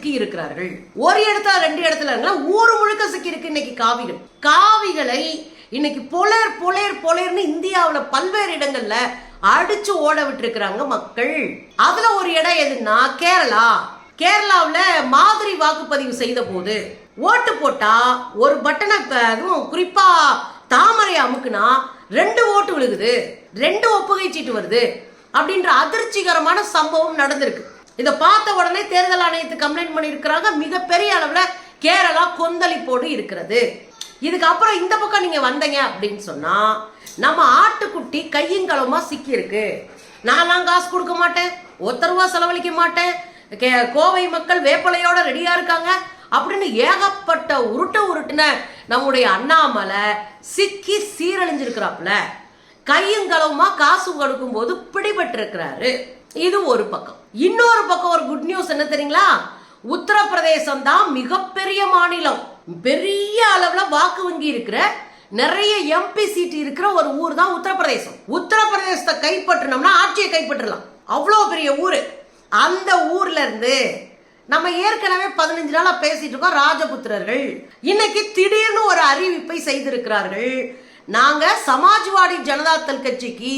சிக்கி இருக்கிறார்கள். ஒரு இடத்துல 2 இடத்துல ஊர் முழுக்க சிக்கி இருக்கு இன்னைக்கு காவிகளை இன்னைக்கு பொலேர்னு இந்தியாவில் பல்வேறு இடங்கள்ல அடிச்சு ஓட விட்டு இருக்கிறாங்க மக்கள். அதுல ஒரு இடம் எதுன்னா கேரளாவில் மாதிரி வாக்குப்பதிவு செய்த போது ஓட்டு போட்டா ஒரு பட்டனை, அதுவும் குறிப்பா தாமரை அமுக்குனா 2 ஓட்டு விழுகுது, 2 ஒப்புகை சீட்டு வருது அப்படின்ற அதிர்ச்சிகரமான சம்பவம் நடந்திருக்கு. இதை பார்த்த உடனே தேர்தல் ஆணையத்துக்கு கம்ப்ளைண்ட் பண்ணியிருக்கிறாங்க. மிகப்பெரிய அளவுல கேரளா கொந்தளிப்போடு இருக்கிறது. இதுக்கு அப்புறம் இந்த பக்கம் நீங்க வந்தீங்க அப்படின்னு சொன்னா நம்ம ஆட்டுக்குட்டி கையங்களமா சிக்கி இருக்கு. நான்லாம் காசு கொடுக்க மாட்டேன், 1 ரூபா செலவழிக்க மாட்டேன், கோவை மக்கள் வேப்பலையோட ரெடியா இருக்காங்க அப்படின்னு ஏகப்பட்ட உருட்டுன நம்முடைய அண்ணாமலை சிக்கி சீரழிஞ்சிருக்கிறாப்புல. கையங்களவுமா காசு கொடுக்கும் போது பிடிபட்டு இருக்கிறாரு. இது ஒரு பக்கம். இன்னொரு பக்கம் ஒரு குட் நியூஸ் என்ன தெரியுங்களா? உத்தரப்பிரதேசம் தான் மிகப்பெரிய மாநிலம். பெரிய அளவுல வாக்கு வங்கி இருக்கிற, நிறைய எம்பி சீட் இருக்கிற ஒரு ஊர் தான் உத்தரப்பிரதேசம். உத்தரப்பிரதேசத்தை கைப்பற்றணும்னா ஆட்சியை கைப்பற்றலாம், அவ்வளோ பெரிய ஊரு. அந்த ஊர்ல இருந்து நம்ம ஏற்கனவே 15 நாளா பேசிட்டு இருக்கோம். ராஜபுத்திரர்கள் இன்னைக்கு திடீர்னு ஒரு அறிவிப்பை செய்திருக்கிறார்கள். நாங்க சமாஜ்வாடி ஜனதாதள் கட்சிக்கு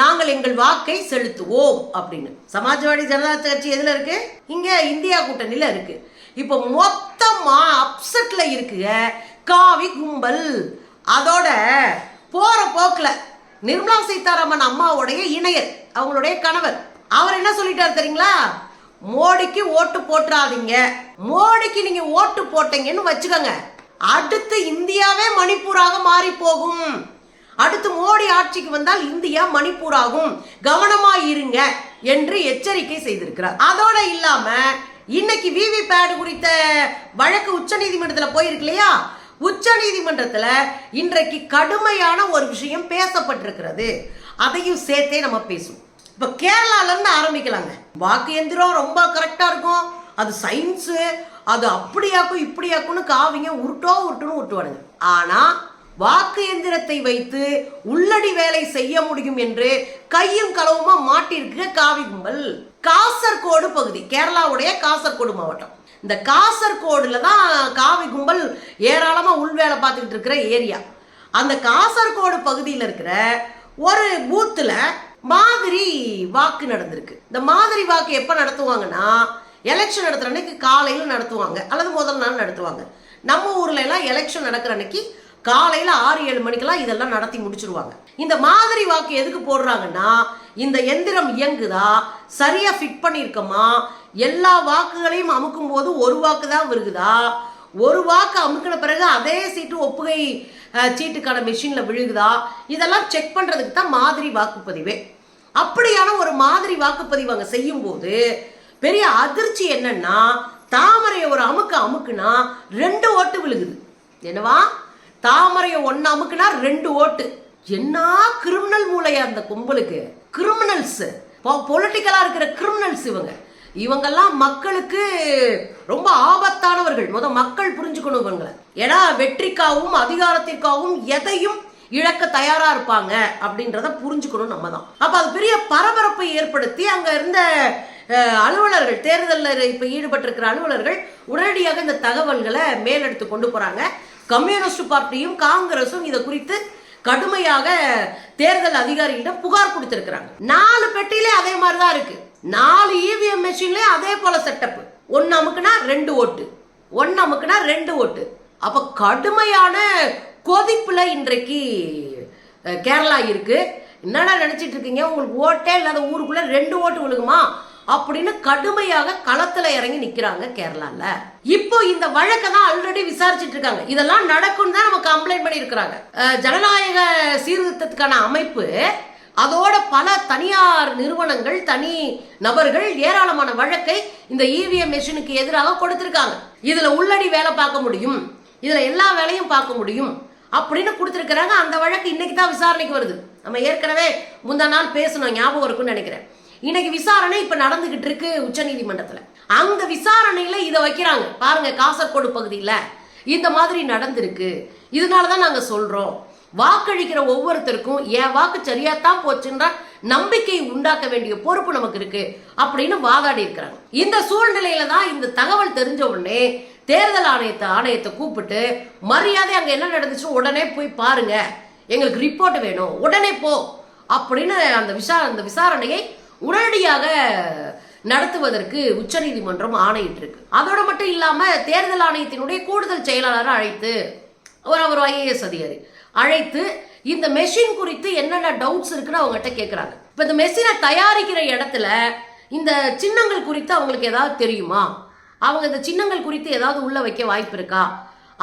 நாங்கள் எங்கள் வாக்கை செலுத்துவோம் அப்படின்னு. சமாஜ்வாடி ஜனதாதள் கட்சி எதுல இருக்கு? இங்க இந்தியா கூட்டணியில இருக்கு. இப்ப மொத்தமா அப்செட்ல இருக்குங்க காவி கும்பல். அதோட போற போக்குல நிர்மலா சீதாராமன் அம்மாவுடைய இணையர், அவங்களுடைய கணவர், அவர் என்ன சொல்லிட்டாரு தெரியுங்களா? மோடிக்கு ஓட்டு போட்டுறாதீங்க, மோடிக்கு நீங்க ஓட்டு போட்டீங்கன்னு வச்சுக்கோங்க, அடுத்து இந்தியாவே மணிப்பூராக மாறி போகும், அடுத்து மோடி ஆட்சிக்கு வந்தால் இந்தியா மணிப்பூராகும், கவனமா இருங்க என்று எச்சரிக்கை செய்திருக்கிறார். அதோட இல்லாம இன்னைக்கு விவிபேட் குறித்த வழக்கு உச்ச நீதிமன்றத்தில் போயிருக்கு இல்லையா? உச்ச நீதிமன்றத்துல இன்றைக்கு கடுமையான ஒரு விஷயம் பேசப்பட்டிருக்கிறது. அதையும் சேர்த்தே நம்ம பேசுவோம். இப்ப கேரளால இருந்து ஆரம்பிக்கலாங்க. வாக்கு எந்திரம் ரொம்ப கரெக்டா இருக்கும், அது சயின்ஸ், அது அப்படியாக்கும் இப்படியாக்கும்னு காவிங்க உருட்டுன்னு உருட்டுவானுங்க. ஆனா வாக்கு எந்திரத்தை வைத்து உள்ளடி வேலை செய்ய முடியும் என்று கையும் களவுமா மாட்டிருக்கு காவி கும்பல். காசர்கோடு பகுதி, கேரளாவுடைய காசர்கோடு மாவட்டம். இந்த காசர்கோடுல தான் காவி கும்பல் ஏராளமா உள்வேலை பார்த்துக்கிட்டு இருக்கிற ஏரியா. அந்த காசர்கோடு பகுதியில் இருக்கிற ஒரு பூத்துல மாதிரி வாக்கு நடந்திருக்கு. இந்த மாதிரி வாக்கு எப்ப நடத்துவாங்கன்னா, எலெக்ஷன் நடத்துற அன்னைக்கு காலையில நடத்துவாங்க அல்லது முதல் நாள் நடத்துவாங்க. நம்ம ஊர்ல எல்லாம் எலெக்ஷன் நடக்கிற அன்னைக்கு காலையில 6-7 மணிக்கெல்லாம் இதெல்லாம் நடத்தி முடிச்சிருவாங்க. இந்த மாதிரி வாக்கு எதுக்கு போடுறாங்கன்னா, இந்த எந்திரம் இயங்குதா, சரியா ஃபிட் பண்ணிருக்கமா, எல்லா வாக்குகளையும் அமுக்கும் போது ஒரு வாக்கு தான் வருகுதா, ஒரு வாக்கு அமுக்கின பிறகு அதே சீட்டு ஒப்புகை சீட்டுக்கான மெஷின்ல விழுகுதா, இதெல்லாம் செக் பண்றதுக்கு தான் மாதிரி வாக்குப்பதிவே. அப்படியான ஒரு மாதிரி வாக்குப்பதிவு அங்க செய்யும் போது பெரிய அதிர்ச்சி என்னன்னா, தாமரையை ஒரு அமுக்குனா 2 ஓட்டு விழுகுது. என்னவா? தாமரையை 1 அமுக்குனா 2 ஓட்டு. என்ன கிரிமினல் மூளையா அந்த கும்பலுக்கு? கிரிமினல்ஸ், பொலிட்டிக்கலா இருக்கிற கிரிமினல்ஸ் இவங்கெல்லாம் மக்களுக்கு ரொம்ப ஆபத்தானவர்கள். மக்கள் புரிஞ்சுக்கணும் இவங்களை. ஏன்னா வெற்றிக்காகவும் அதிகாரத்திற்காகவும் எதையும் இழக்க தயாரா இருப்பாங்க அப்படின்றத புரிஞ்சுக்கணும் நம்ம தான். அப்ப அது பெரிய பரபரப்பை ஏற்படுத்தி அங்க இருந்த அலுவலர்கள், தேர்தலில் இப்ப ஈடுபட்டு இருக்கிற அலுவலர்கள் உடனடியாக இந்த தகவல்களை மேலெடுத்து கொண்டு போறாங்க. கம்யூனிஸ்ட் பார்ட்டியும் காங்கிரஸும் இதை குறித்து கடுமையாக தேர்தல் அதிகாரிகளிடம் புகார் கொடுத்திருக்கிறாங்க. 4 பெட்டியிலே அதே மாதிரிதான் இருக்கு. 4 இவிஎம் மெஷின்ல அதே போல செட்டப். 1 அமுக்குனா 2 ஓட்டு, 1 அமுக்குனா 2 ஓட்டு. அப்ப கடுமையான கொதிப்புல இன்றைக்கு கேரளா இருக்கு. என்னடா நினைச்சிட்டு இருக்கீங்க, உங்களுக்கு ஓட்டே இல்லாத ஊருக்குள்ள 2 ஓட்டு விழுகுமா அப்படின்னு கடுமையாக களத்துல இறங்கி நிக்கிறாங்க கேரளால. இப்போ இந்த வழக்கை தான் ஆல்ரெடி விசாரிச்சுட்டு இருக்காங்க. இதெல்லாம் நடக்கும் தான் நம்ம கம்ப்ளைண்ட் பண்ணி இருக்கிறாங்க. ஜனநாயக சீர்திருத்தத்துக்கான அமைப்பு, அதோட பல தனியார் நிறுவனங்கள், தனி நபர்கள் ஏராளமான வழக்கை இந்த இவிஎம் மெஷினுக்கு எதிராக கொடுத்திருக்காங்க. இதுல உள்ளடி வேலை பார்க்க முடியும், இதுல எல்லா வேலையும் பார்க்க முடியும் அப்படின்னு கொடுத்திருக்கிறாங்க. அந்த வழக்கு இன்னைக்கு தான் விசாரணைக்கு வருது. நம்ம ஏற்கனவே முந்தா நாள் பேசணும், ஞாபகம் இருக்குன்னு நினைக்கிறேன். இன்னைக்கு விசாரணை இப்ப நடந்துகிட்டு இருக்கு உச்ச நீதிமன்றத்துல. அந்த விசாரணையில இதை வைக்கிறாங்க பாருங்க. காசர்கோடு பகுதியில இந்த மாதிரி நடந்திருக்கு. இதனாலதான் நாங்க சொல்றோம், வாக்களிக்கிற ஒவ்வொருத்தருக்கும் என் வாக்கு சரியாத்தான் போச்சுன்றா நம்பிக்கை உண்டாக்க வேண்டிய பொறுப்பு நமக்கு இருக்கு அப்படின்னு வாதாடி இருக்கிறாங்க. இந்த சூழ்நிலையில தான் இந்த தகவல் தெரிஞ்ச உடனே தேர்தல் ஆணையத்தை கூப்பிட்டு மரியாதை அங்க என்ன நடந்துச்சு உடனே போய் பாருங்க, எங்களுக்கு ரிப்போர்ட் வேணும், உடனே போ அப்படின்னு அந்த விசாரணையை உடனடியாக நடத்துவதற்கு உச்சநீதிமன்றம் ஆணையிட்டிருக்கு. அதோட மட்டும் இல்லாம தேர்தல் ஆணையத்தினுடைய கூடுதல் செயலாளரை அழைத்து அவர் IAS அதிகாரி அழைத்து இந்த மெஷின் குறித்து என்னென்ன டவுட்ஸ் இருக்குன்னு அவங்ககிட்ட கேட்கறாங்க. இப்ப இந்த மெஷினை தயாரிக்கிற இடத்துல இந்த சின்னங்கள் குறித்து அவங்களுக்கு ஏதாவது தெரியுமா, அவங்க இந்த சின்னங்கள் குறித்து ஏதாவது உள்ள வைக்க வாய்ப்பு இருக்கா,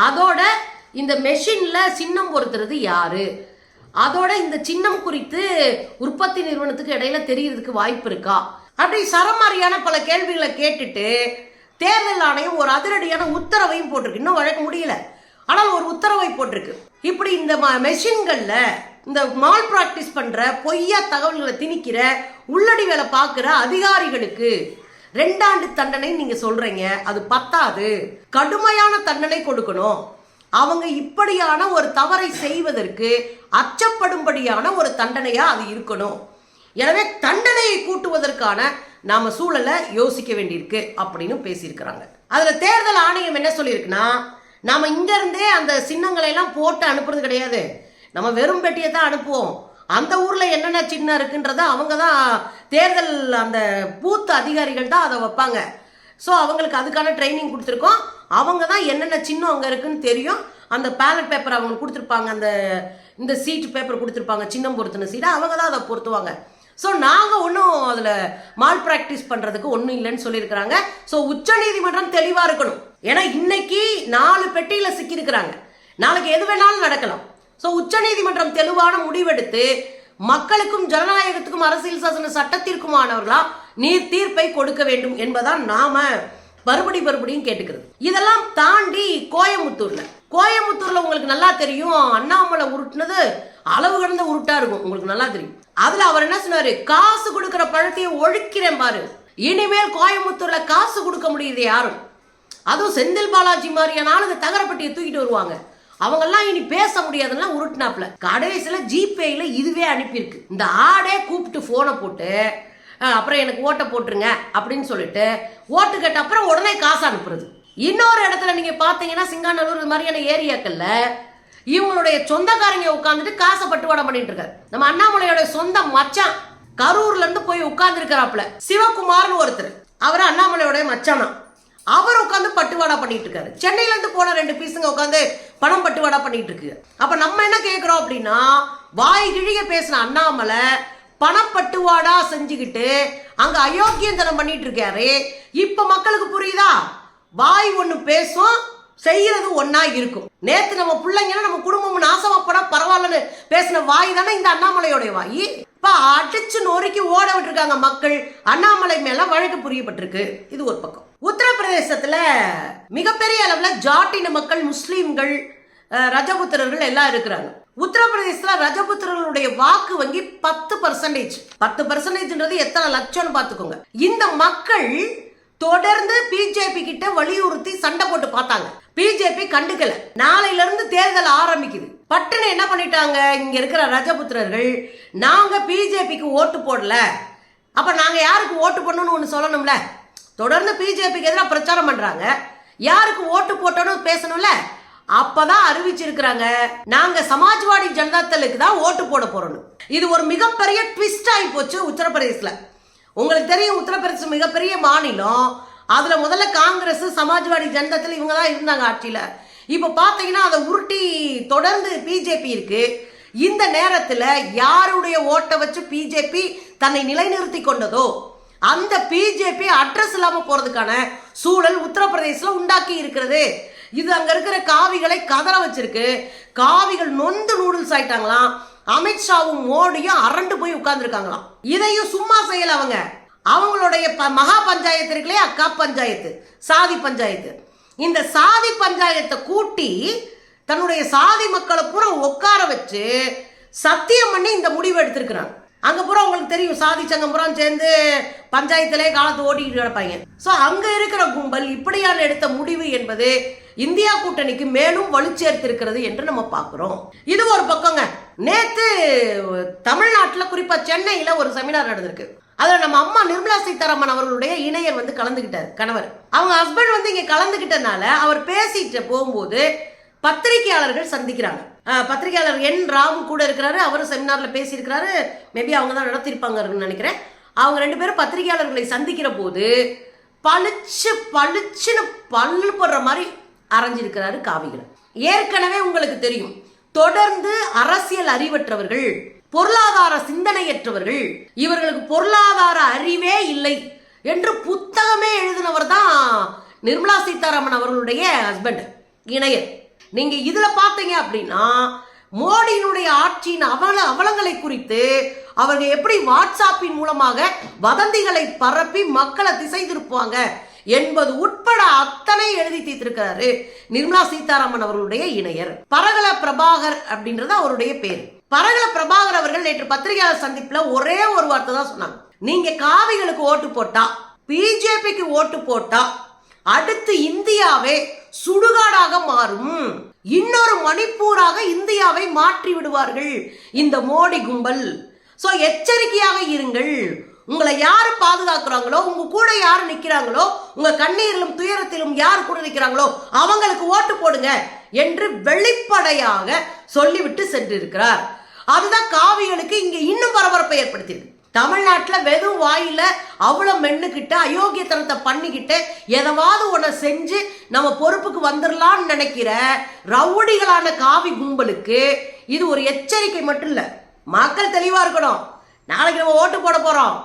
அதோட இந்த மெஷின்ல சின்னம் பொறுத்துறது யாரு, அதோட இந்த சின்னம் குறித்து உற்பத்தி நிறுவனத்துக்கு இடையில தெரியறதுக்கு வாய்ப்பு இருக்கா, அப்படி சரமாரியான பல கேள்விகளை கேட்டுட்டு தேர்தல் ஆணையம் ஒரு அதிரடியான உத்தரவையும் போட்டிருக்கு. இன்னும் வழக்க முடியல, ஆனால் ஒரு உத்தரவை போட்டிருக்கு. இப்படி இந்த மெஷின்கள்ல இந்த மால் பிராக்டிஸ் பண்ற பொய்யா தகவல்களை திணிக்கிற உள்ளடி வேலை பார்க்கிற அதிகாரிகளுக்கு 2 ஆண்டு தண்டனை நீங்க சொல்றீங்க, அது பத்தாது, கடுமையான தண்டனை கொடுக்கணும். அவங்க இப்படியான ஒரு தவறை செய்வதற்கு அச்சப்படும்படியான ஒரு தண்டனையா அது இருக்கணும். எனவே தண்டனையை கூட்டுவதற்கான நாம சூழலை யோசிக்க வேண்டியிருக்கு அப்படின்னு பேசியிருக்கிறாங்க. அதுல தேர்தல் ஆணையம் என்ன சொல்லியிருக்குன்னா, நாம இங்க இருந்தே அந்த சின்னங்களை எல்லாம் போட்டு அனுப்புறது கிடையாது, நம்ம வெறும் பெட்டியை தான் அனுப்புவோம். அந்த ஊர்ல என்னென்ன சின்னம் இருக்குன்றத அவங்க தான் தேர்தல் அந்த பூத் அதிகாரிகள் தான் அதை வைப்பாங்க. ஸோ அவங்களுக்கு அதுக்கான ட்ரைனிங் கொடுத்துருக்கோம். அவங்க தான் என்னென்ன சின்னம் அங்கே இருக்குன்னு தெரியும். அந்த பேலட் பேப்பர் அவங்களுக்கு கொடுத்துருப்பாங்க, இந்த சீட் பேப்பர் கொடுத்துருப்பாங்க, சின்னம் பொருத்தின சீட்டை அவங்க தான் அதை பொருத்துவாங்க. ஸோ நாங்கள் ஒன்றும் அதில் மால் ப்ராக்டிஸ் பண்ணுறதுக்கு ஒன்றும் இல்லைன்னு சொல்லியிருக்கிறாங்க. ஸோ உச்சநீதிமன்றம் தெளிவாக இருக்கணும். ஏன்னா இன்னைக்கு 4 பெட்டியில் சிக்கியிருக்கிறாங்க, நாளைக்கு எது வேணாலும் நடக்கலாம். ஸோ உச்சநீதிமன்றம் தெளிவான முடிவெடுத்து மக்களுக்கும் ஜனநாயகத்துக்கும் அரசியல் சாசன சட்டத்திற்குமானவர்களா நீர் தீர்ப்பை கொடுக்க வேண்டும் என்பதான் நாம மறுபடியும் கேட்டுக்கிறது. இதெல்லாம் தாண்டி கோயமுத்தூர்ல உங்களுக்கு நல்லா தெரியும், அண்ணாமலை உருட்டுனது அளவு கடந்த உருட்டா இருக்கும், உங்களுக்கு நல்லா தெரியும். அதுல அவர் என்ன சொன்னாரு, காசு கொடுக்கிற பழத்தையை ஒழிக்கிறேன் பாரு, இனிமேல் கோயமுத்தூர்ல காசு கொடுக்க முடியுது யாரும், அதுவும் செந்தில் பாலாஜி மாதிரியான ஆளுங்க தகரப்பட்டியை தூக்கிட்டு வருவாங்க, அவங்கெல்லாம் இனி பேச முடியாதுன்னா உருட்டுனாப்ல. கடைசியில ஜிபேல இதுவே அனுப்பியிருக்கு. இந்த ஆடே கூப்பிட்டு போனை போட்டு அப்புறம் எனக்கு ஓட்டை போட்டுருங்க அப்படின்னு சொல்லிட்டு ஓட்டு கேட்ட அப்புறம் உடனே காசு அனுப்புறது. இன்னொரு இடத்துல நீங்க பாத்தீங்கன்னா சிங்காநல்லூர் மாதிரியான ஏரியாக்கள்ல இவங்களுடைய சொந்தக்காரங்க உட்காந்துட்டு காசை பட்டுவாடா பண்ணிட்டு இருக்காரு. நம்ம அண்ணாமலையோட சொந்த மச்சான் கரூர்ல இருந்து போய் உட்கார்ந்து இருக்கிறாப்ல சிவகுமார்னு ஒருத்தர், அவர் அண்ணாமலையோட மச்சானா, அவர் உட்காந்து பட்டுவாடா பண்ணிட்டு இருக்காரு. சென்னையில இருந்து போன 2 பீஸுங்க உட்காந்து பணம் பட்டுவாடா பண்ணிட்டு இருக்கு. அப்ப நம்ம என்ன கேட்கிறோம் அப்படின்னா, வாய் கிழிய பேசின அண்ணாமலை பணப்பட்டுவாடா செஞ்சுக்கிட்டு அங்க அயோக்கியத்தனம் பண்ணிட்டு இருக்காரு. இப்ப மக்களுக்கு புரியுதா, வாய் ஒண்ணு பேசும், செய்யறது ஒன்னா இருக்கும். நேத்து நம்ம பிள்ளைங்க நம்ம குடும்பம் நாசமாப்பட பரவாயில்லன்னு பேசின வாய் தானே இந்த அண்ணாமலையோட வாய். இப்ப அடிச்சு நொறுக்கி ஓட விட்டுருக்காங்க மக்கள். அண்ணாமலை மேல வழக்கு புரியப்பட்டிருக்கு. இது ஒரு பக்கம். உத்தரப்பிரதேசத்துல மிகப்பெரிய அளவுல ஜாட்டின மக்கள், முஸ்லீம்கள், ரஜபுத்திரர்கள் எல்லாம் இருக்கிறாங்க. உத்தரப்பிரதேசத்துல ரஜபுத்திரர்களுடைய வாக்கு வங்கி 10%. எத்தனை லட்சம்னு பாத்துக்கோங்க. இந்த மக்கள் தொடர்ந்து பிஜேபி கிட்ட வலியுறுத்தி சண்டை போட்டு பார்த்தாங்க. பிஜேபி கண்டுக்கல. நாளையில இருந்து தேர்தல் ஆரம்பிக்குது. பட்டுன்னு என்ன பண்ணிட்டாங்க, இங்க இருக்கிற ரஜபுத்திரர்கள், நாங்க பிஜேபிக்கு ஓட்டு போடல, அப்ப நாங்க யாருக்கு ஓட்டு பண்ணணும்னு ஒண்ணு சொல்லணும்ல. தொடர்ந்து பிஜேபிக்கு எதிராக பிரச்சாரம் பண்றாங்க, யாருக்கு ஓட்டு போட்டோன்னு பேசணும்ல. அப்பதான் அறிவிச்சிருக்கிறாங்க, நாங்க சமாஜ்வாடி ஜனதா தளுக்கு தான் ஓட்டு போட போறோம். இது ஒரு மிகப்பெரிய ட்விஸ்ட் ஆகி போச்சு உத்தரப்பிரதேசல. உங்களுக்கு தெரியும், உத்தரப்பிரதேசம் மிகப்பெரிய மாநிலம். அதுல முதல்ல காங்கிரஸ், சமாஜ்வாடி ஜனதா தள் இவங்க தான் இருந்தாங்க ஆட்சியில. இப்ப பாத்தீங்கன்னா அதை உருட்டி தொடர்ந்து பிஜேபி இருக்கு. இந்த நேரத்துல யாருடைய ஓட்டை வச்சு பிஜேபி தன்னை நிலைநிறுத்தி கொண்டதோ அந்த பிஜேபி அட்ரஸ் இல்லாம போறதுக்கான சூழல் உத்தரப்பிரதேசல உண்டாக்கி இருக்கிறது. இது அங்க இருக்கிற காவிகளை கதற வச்சிருக்கு. காவிகள் நொந்து நூடுல்ஸ் ஆயிட்டாங்களாம். அமித்ஷாவும் மோடியும் அரண்டு போய் உட்கார்ந்து இருக்காங்களாம். இதையும் சும்மா செய்யல அவங்க. அவங்களுடைய மகா பஞ்சாயத்து இருக்குல்லையா, அக்கா பஞ்சாயத்து, சாதி பஞ்சாயத்து, இந்த சாதி பஞ்சாயத்தை கூட்டி தன்னுடைய சாதி மக்களை பூரா உட்கார வச்சு சத்தியம் பண்ணி இந்த முடிவு எடுத்திருக்கிறாங்க. அங்க பூரா உங்களுக்கு தெரியும், சாதி சங்கம் பூரா சேர்ந்து பஞ்சாயத்திலே காலத்தை ஓட்டிக்கிட்டு கிடப்பாங்க. ஸோ அங்க இருக்கிற கும்பல் இப்படியான எடுத்த முடிவு என்பது இந்தியா கூட்டணிக்கு மேலும் வலுச்சேர்த்திருக்கிறது என்று நம்ம பார்க்கிறோம். இது ஒரு பக்கங்க. நேத்து தமிழ்நாட்டில் குறிப்பா சென்னையில ஒரு செமினார் நடந்திருக்கு. அதில் நம்ம அம்மா நிர்மலா சீதாராமன் அவர்களுடைய இணையர் வந்து கலந்துகிட்டார், கணவர். அவங்க ஹஸ்பண்ட் வந்து இங்க கலந்துகிட்டனால அவர் பேசிட்டு போகும்போது பத்திரிகையாளர்கள் சந்திக்கிறாங்க. பத்திரிகையாளர் என் ராம் கூட இருக்கிறாரு, அவரும் செமினார்ல பேசியிருக்கிறாரு. மேபி அவங்க தான் நடத்திருப்பாங்கன்னு நினைக்கிறேன். அவங்க 2 பேரும் பத்திரிகையாளர்களை சந்திக்கிற போது பளிச்சுன்னு பல்லு போடுற மாதிரி அரைஞ்சிருக்கிறாரு காவிகளை. ஏற்கனவே உங்களுக்கு தெரியும், தொடர்ந்து அரசியல் அறிவற்றவர்கள், பொருளாதார சிந்தனையற்றவர்கள், இவர்களுக்கு பொருளாதார அறிவே இல்லை என்று புத்தகமே எழுதினவர் தான் நிர்மலா சீதாராமன் அவர்களுடைய ஹஸ்பண்ட், இணையர். நீங்க இதுல பாத்தீங்க அப்படின்னா மோடியினுடைய ஆட்சியின் அவலங்களை குறித்து அவர்கள் எப்படி வாட்ஸ்அப்பின் மூலமாக வதந்திகளை பரப்பி மக்களை திசை திருப்புவாங்க என்பது உட்பட அத்தனை எழுதி தீர்த்திருக்கிறாரு நிர்மலா சீதாராமன் அவர்களுடைய இணையர். பரகல பிரபாகர் அப்படின்றது அவருடைய பேர். பரகல பிரபாகர் அவர்கள் நேற்று பத்திரிகையாளர் சந்திப்புல ஒரே ஒரு வார்த்தை தான் சொன்னாங்க. நீங்க காவிகளுக்கு ஓட்டு போட்டா, பிஜேபிக்கு ஓட்டு போட்டா அடுத்து இந்தியாவே சுடுகாடாக மாறும், இன்னொரு மணிப்பூராக இந்தியாவை மாற்றி விடுவார்கள் இந்த மோடி கும்பல். சோ எச்சரிக்கையாக இருங்கள். உங்களை யாரு பாதுகாக்கிறாங்களோ, உங்க கூட யாரு நிக்கிறாங்களோ, உங்க கண்ணீரிலும் துயரத்திலும் யார் கூட நிக்கிறாங்களோ அவங்களுக்கு ஓட்டு போடுங்க என்று வெளிப்படையாக சொல்லிவிட்டு சென்றிருக்கிறார். அதுதான் காவிகளுக்கு இங்க இன்னும் பரபரப்பை ஏற்படுத்தியிருக்கு. தமிழ்நாட்டில் வெறும் வாயில அவ்வளவு மென்னுக்கிட்ட அயோக்கியத்தனத்தை பண்ணிக்கிட்டு எதவாவது ஒன்றை செஞ்சு நம்ம பொறுப்புக்கு வந்துடலான்னு நினைக்கிற ரவுடிகளான காவி கும்பலுக்கு இது ஒரு எச்சரிக்கை மட்டும் இல்ல. மக்கள் தெளிவா இருக்கணும். நாளைக்கு நம்ம ஓட்டு போட போறோம்,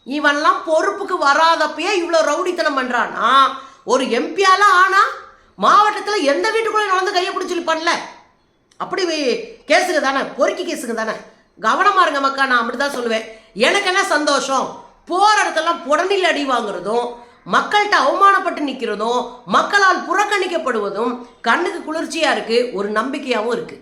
இவன்லாம் பொறுப்புக்கு வராதப்பயே இவ்வளவு ரவுடித்தனம் பண்றானா, ஒரு எம்பியால ஆனா மாவட்டத்தில் எந்த வீட்டுக்குள்ள நடந்து கையை பிடிச்சி பண்ணல, அப்படி கேஸுங்க தானே, பொறுக்கி கேஸுங்க தானே. கவனமா இருங்க மக்கா, நான் அப்படிதான் சொல்லுவேன். எனக்கு என்ன சந்தோஷம், போற இடத்தெல்லாம் புடனில் அடி வாங்குறதும், மக்கள்கிட்ட அவமானப்பட்டு நிக்கிறதும், மக்களால் புறக்கணிக்கப்படுவதும் கண்ணுக்கு குளிர்ச்சியா இருக்கு, ஒரு நம்பிக்கையாவும் இருக்கு.